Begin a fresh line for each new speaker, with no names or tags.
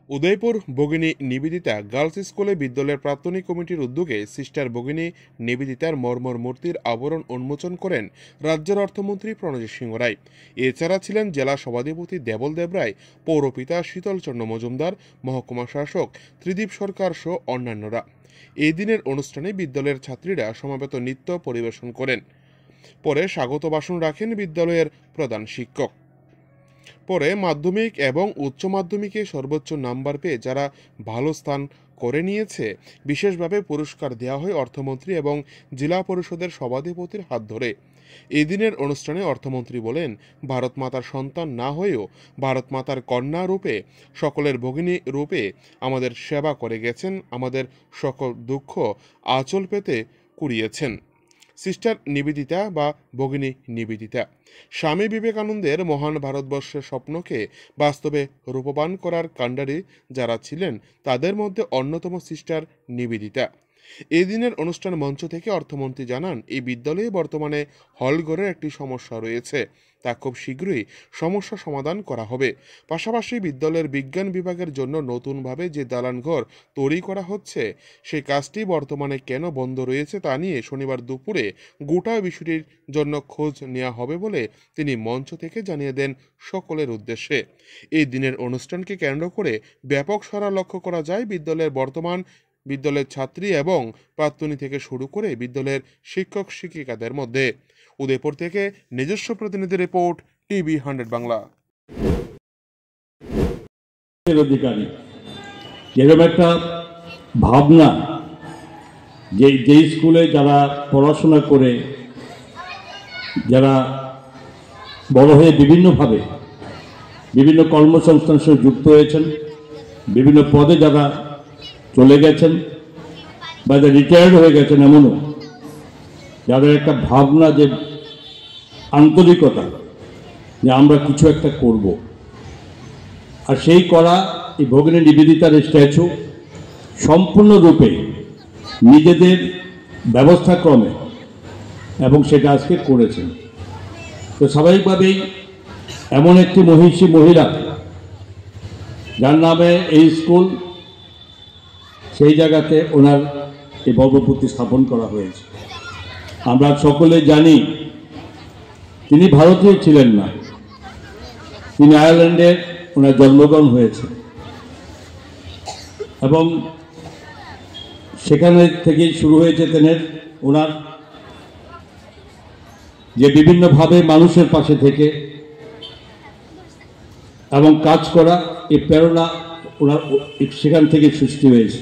উদয়পুর ভগিনী Nivedita girls স্কুলে বিদ্যালয়ের প্রাক্তনী কমিটির উদ্যোগে সিস্টার ভগিনী নিবেদিতার মর্মর মূর্তির আবরণ উন্মোচন করেন রাজ্যের অর্থমন্ত্রী প্রণজিৎ সিংহ রায়। এছাড়া ছিলেন জেলা সভাধিপতি দেবল দেব রায়, পৌরপিতা শীতলচন্দ্র মজুমদার, মহকুমা শাসক ত্রিদীপ সরকার সহ অন্যান্যরা। এই দিনের অনুষ্ঠানে বিদ্যালয়ের ছাত্রীরা সমবেত নৃত্য পরিবেশন করেন। পরে স্বাগত ভাষণ রাখেন বিদ্যালয়ের প্রধান শিক্ষক। পরে মাধ্যমিক এবং উচ্চ মাধ্যমিকে সর্বোচ্চ নাম্বার পেয়ে যারা ভালো স্থান করে নিয়েছে বিশেষভাবে পুরস্কার দেওয়া হয় অর্থমন্ত্রী এবং জেলা পরিষদের সভাধিপতির হাত ধরে। এই দিনের অনুষ্ঠানে অর্থমন্ত্রী বলেন, ভারত মাতার সন্তান না হয়েও ভারত মাতার কন্যা রূপে সকলের ভগিনী রূপে আমাদের সেবা করে গেছেন, আমাদের সকল দুঃখ আঁচল পেতে কুড়িয়েছেন। সিস্টার নিবেদিতা বা ভগিনী নিবেদিতা স্বামী বিবেকানন্দের মহান ভারতবর্ষের স্বপ্নকে বাস্তবে রূপবান করার কাণ্ডারি যারা ছিলেন তাদের মধ্যে অন্যতম সিস্টার নিবেদিতা। এই দিনের অনুষ্ঠান মঞ্চ থেকে অর্থমন্ত্রী জানান, এই বিদ্যালয়ে বর্তমানে হলঘরের একটি সমস্যা রয়েছে, তা খুব শীঘ্রই সমস্যা সমাধান করা হবে। পাশাপাশি বিদ্যালয়ের বিজ্ঞান বিভাগের জন্য নতুনভাবে যে দালান ঘর তৈরি করা হচ্ছে সেই কাজটি বর্তমানে কেন বন্ধ রয়েছে তা নিয়ে শনিবার দুপুরে গোটা বিষয়টির জন্য খোঁজ নেওয়া হবে বলে তিনি মঞ্চ থেকে জানিয়ে দেন সকলের উদ্দেশ্যে। এই দিনের অনুষ্ঠানকে কেন্দ্র করে ব্যাপক সাড়া লক্ষ্য করা যায় বিদ্যালয়ের ছাত্রী এবং প্রাক্তনী থেকে শুরু করে বিদ্যালয়ের শিক্ষক শিক্ষিকাদের মধ্যে। উদয়পুর থেকে নিজস্ব প্রতিনিধি রিপোর্ট, টিভি 100 বাংলা।
অধিকারী যেরকম একটা ভাবনা যে স্কুলে যারা পড়াশোনা করে যারা বড় হয়ে বিভিন্নভাবে বিভিন্ন কর্মসংস্থানের সঙ্গে যুক্ত হয়েছেন, বিভিন্ন পদে যারা চলে গেছেন বা যারা রিটায়ার্ড হয়ে গেছেন, এমনও যাদের একটা ভাবনা, যে আন্তরিকতা যে আমরা কিছু একটা করব, আর সেই করা এই ভগিনী নিবেদিতার স্ট্যাচু সম্পূর্ণরূপে নিজেদের ব্যবস্থাক্রমে এবং সেটা আজকে করেছেন। তো স্বাভাবিকভাবেই এমন একটি মহিষী মহিলা যার নামে এই স্কুল, সেই জায়গাতে ওনার এই ভবপ্রতি স্থাপন করা হয়েছে। আমরা সকলে জানি তিনি ভারতীয় ছিলেন না, তিনি আয়ারল্যান্ডে ওনার জন্মগ্রহণ হয়েছে এবং সেখানে থেকেই শুরু হয়েছে ওনার যে বিভিন্নভাবে মানুষের পাশে থেকে এবং কাজ করা, এই প্রেরণা ওনার সেখান থেকে সৃষ্টি হয়েছে।